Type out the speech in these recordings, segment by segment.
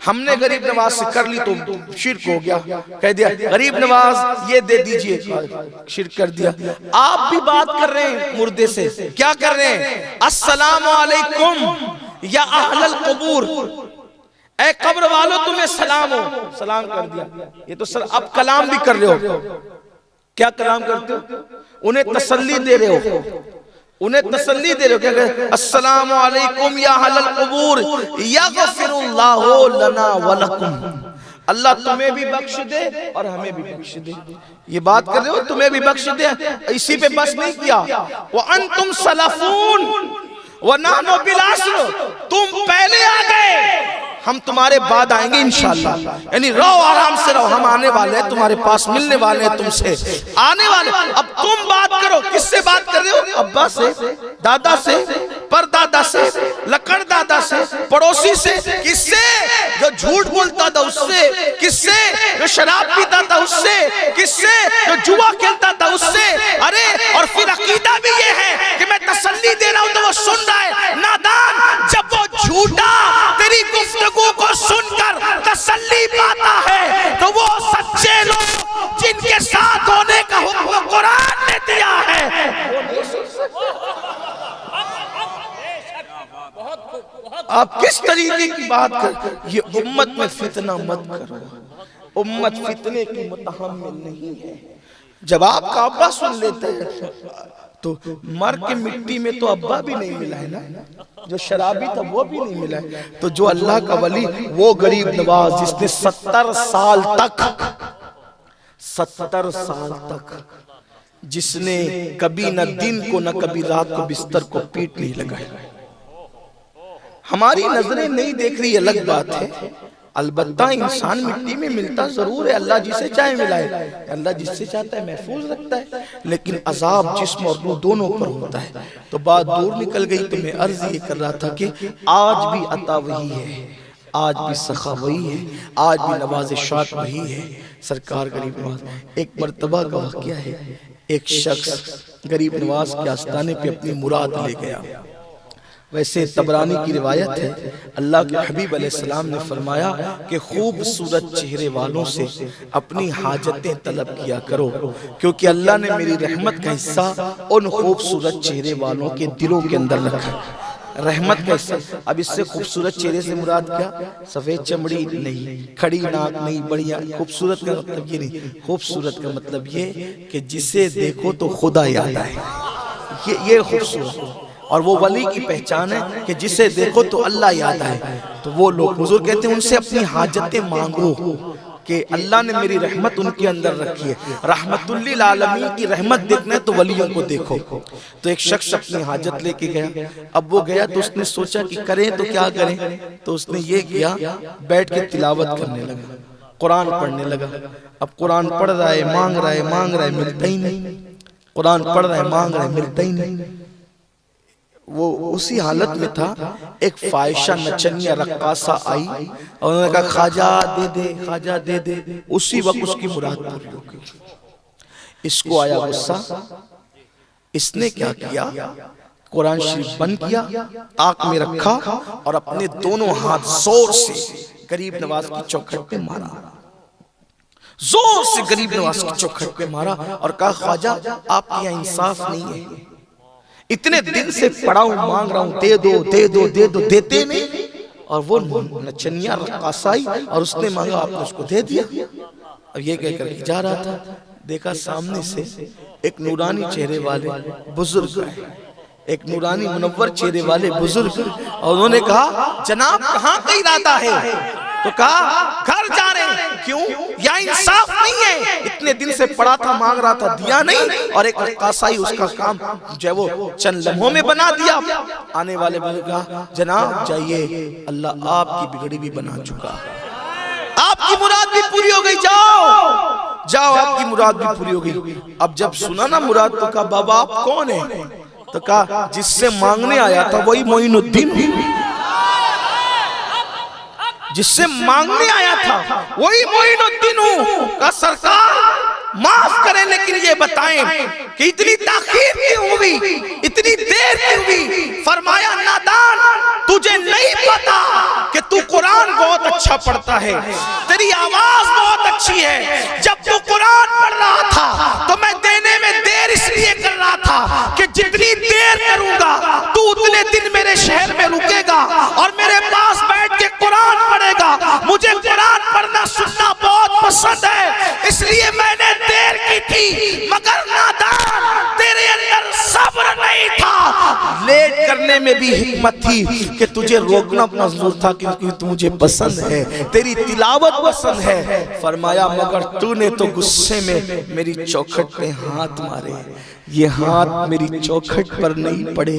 ہم نے غریب نواز سے کر لی تو شرک ہو گیا، کہہ دیا غریب نواز یہ دے دیجئے، شرک کر دیا۔ آپ بھی بات کر رہے ہیں مردے سے، کیا کر رہے ہیں؟ السلام علیکم یا اہل القبور، اے قبر والو تمہیں سلام ہو، سلام کر دیا۔ یہ تو اب کلام بھی کر رہے ہو، کیا کلام کرتے ہو؟ انہیں تسلی دے رہے ہو، انہیں تسلی دے رہے ہو، کیا کہتے ہیں؟ السلام علیکم یا اہل القبور یغفر اللہ لنا ولکم، اللہ تمہیں بھی بخش دے اور ہمیں بھی بخش دے۔ یہ بات کر رہے ہو تمہیں بھی بخش دے، اسی پہ بس نہیں کیا، وَأَنْتُمْ سَلَفُونَ وَنَحْنُ بِالْعَصْرِ، تم پہلے آ گئے، ہم تمہارے بعد آئیں گے انشاءاللہ، یعنی رہو آرام سے رہو، ہم آنے والے ہیں تمہارے پاس، ملنے والے ہیں تم سے، آنے والے۔ اب تم بات کرو، کس سے بات کر رہے ہو؟ ابا سے، دادا سے، پردادا سے، لکڑ دادا سے، پڑوسی سے، کس سے؟ جو جھوٹ بولتا تھا اس سے، کس سے؟ جو شراب پیتا تھا اس سے، کس سے؟ جو جوا کھیلتا تھا اس سے۔ ارے اور پھر عقیدہ بھی یہ ہے کہ میں تسلی دے رہا ہوں تو وہ سن رہا ہے، نادان جب وہ جھوٹا تیری گفتگو کو سن کر تسلی پاتا ہے تو وہ سچے لوگ جن کے ساتھ ہونے کا حکم قرآن نے دیا ہے۔ آپ کس طریقے کی بات کر، یہ امت میں فتنہ مت کرو، امت فتنے کی متحمل نہیں ہے۔ جب آپ کا ابا سن لیتے ہیں تو مر کے مٹی میں تو ابا بھی نہیں ملا ہے نا، جو شرابی تھا وہ بھی نہیں ملا ہے، تو جو اللہ کا ولی وہ غریب نواز جس نے 70 سال تک جس نے کبھی نہ دن کو نہ کبھی رات کو بستر کو پیٹ نہیں لگایا۔ ہماری نظریں نہیں دیکھ رہی الگ بات ہے، البتہ انسان مٹی میں ملتا ضرور ہے، اللہ جسے چاہے ملائے، اللہ جس سے چاہتا ہے محفوظ رکھتا ہے، لیکن عذاب جسم اور روح دونوں پر ہوتا ہے۔ تو بات دور نکل گئی، تو میں عرض یہ کر رہا تھا کہ آج بھی عطا وہی ہے، آج بھی سخا وہی ہے، آج بھی نوازشات وہی ہے۔ سرکار غریب نواز، ایک مرتبہ کا واقعہ ہے، ایک شخص غریب نواز کے آستانے پہ اپنی مراد لے گیا۔ ویسے طبرانی کی روایت ہے، اللہ کے حبیب علیہ السلام نے فرمایا کہ خوبصورت چہرے والوں سے اپنی حاجتیں طلب کیا کرو، کیونکہ اللہ نے میری رحمت کا حصہ ان خوبصورت چہرے والوں کے دلوں کے اندر رکھا۔ رحمت کا حصہ، اب اس سے خوبصورت چہرے سے مراد کیا؟ سفید چمڑی نہیں، کھڑی ناک نہیں، بڑھیا۔ خوبصورت کا مطلب یہ نہیں، خوبصورت کا مطلب یہ کہ جسے دیکھو تو خدا یاد آئے، یہ خوبصورت۔ اور وہ ولی کی پہچان ہے کہ جسے دیکھو تو اللہ یاد آئے۔ تو وہ لوگ حضور کہتے ہیں ان سے اپنی حاجتیں مانگو کہ اللہ نے میری رحمت ان کے اندر رکھی ہے۔ رحمت للعالمین کی رحمت دیکھنا ہے تو ولیوں کو دیکھو۔ تو ایک شخص اپنی حاجت لے کے گیا، اب وہ گیا تو اس نے سوچا کہ کریں تو کیا کریں، تو اس نے یہ کیا، بیٹھ کے تلاوت کرنے لگا، قرآن پڑھنے لگا۔ اب قرآن پڑھ رہا ہے، مانگ رہا ہے، ملتا ہی نہیں، قرآن پڑھ رہا ہے، مانگ رہا ہے، ملتا ہی نہیں۔ وہ اسی حالت میں تھا، ایک فائشہ نچنیہ رقاصہ آئی اور انہوں نے کہا خواجہ دے دے، خواجہ دے دے، اسی وقت اس کی مراد پوری ہو گئی۔ اس کو آیا غصہ، اس نے کیا کیا، قرآن شریف بند کیا، آنکھ میں رکھا اور اپنے دونوں ہاتھ زور سے غریب نواز کی چوکھٹ پہ مارا، زور سے غریب نواز کی چوکھٹ پہ مارا اور کہا خواجہ آپ کی یہاں انصاف نہیں ہے، اتنے دن سے پڑا ہوں، مانگ رہا ہوں، دے دو دے دو دے دو، دیتے نہیں۔ اور وہ نچنیہ رقاصہ آئی اور اس نے مانگا، آپ نے اس کو دے دیا۔ اب یہ کہہ کر جا رہا تھا، دیکھا سامنے سے ایک نورانی چہرے والے بزرگ آئے، ایک نورانی منور چہرے والے بزرگ، اور انہوں نے کہا جناب کہاں کا ارادہ ہے؟ تو کہا گھر جا رہے ہیں۔ کیوں؟ یا انصاف نہیں ہے، اتنے دن سے پڑا تھا، مانگ رہا تھا، دیا نہیں، اور ایک رقاصائی اس کا کام جو ہے وہ چند لمحوں میں بنا دیا۔ آنے والے نے کہا جناب جائیے، اللہ آپ کی بگڑی بھی بنا چکا، آپ کی مراد بھی پوری ہو گئی، جاؤ آپ کی مراد بھی پوری ہو گئی۔ اب جب سنا نا مراد تو کہا بابا آپ کون ہیں؟ تو کہا جس سے مانگنے آیا تھا وہی معین الدین، جس سے مانگنے آیا تھا وہی معین الدین ہوں۔ کہا سرکار معاف کریں لیکن یہ بتائیں کہ اتنی تاخیر کیوں ہوئی، اتنی دیر کیوں ہوئی؟ فرمایا نادان تجھے نہیں پتا کہ تو قرآن بہت اچھا پڑھتا ہے، تیری آواز بہت اچھی ہے، جب تو قرآن پڑھ رہا تھا تو میں دینے میں دیر اس لیے کر رہا تھا کہ جتنی دیر کروں گا تو اتنے دن میرے شہر میں رکے گا اور میرے پاس بیٹھ کے قرآن پڑھے گا، مجھے قرآن پڑھنا سننا بہت پسند ہے، اس لیے میں نے دیر کی تھی، مگر نادان تیرے اندر صبر نہیں تھا، لیٹ کرنے میں بھی حکمت تھی کہ تجھے روکنا منظور تھا کیونکہ تو مجھے پسند ہے، تیری تلاوت پسند ہے۔ فرمایا مگر تو نے تو غصے میں میری چوکھٹ پہ ہاتھ مارے، یہ ہاتھ میری چوکھٹ پر نہیں پڑے،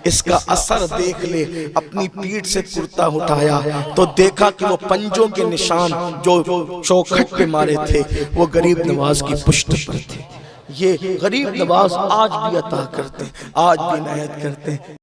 اس کا اثر دیکھ لے۔ اپنی پیٹھ سے کرتا اٹھایا تو دیکھا کہ وہ پنجوں کے نشان جو چوکھٹ پہ مارے تھے وہ غریب نواز کی پشت پر تھے۔ یہ غریب نواز آج بھی عطا کرتے ہیں، آج بھی عنایت کرتے ہیں۔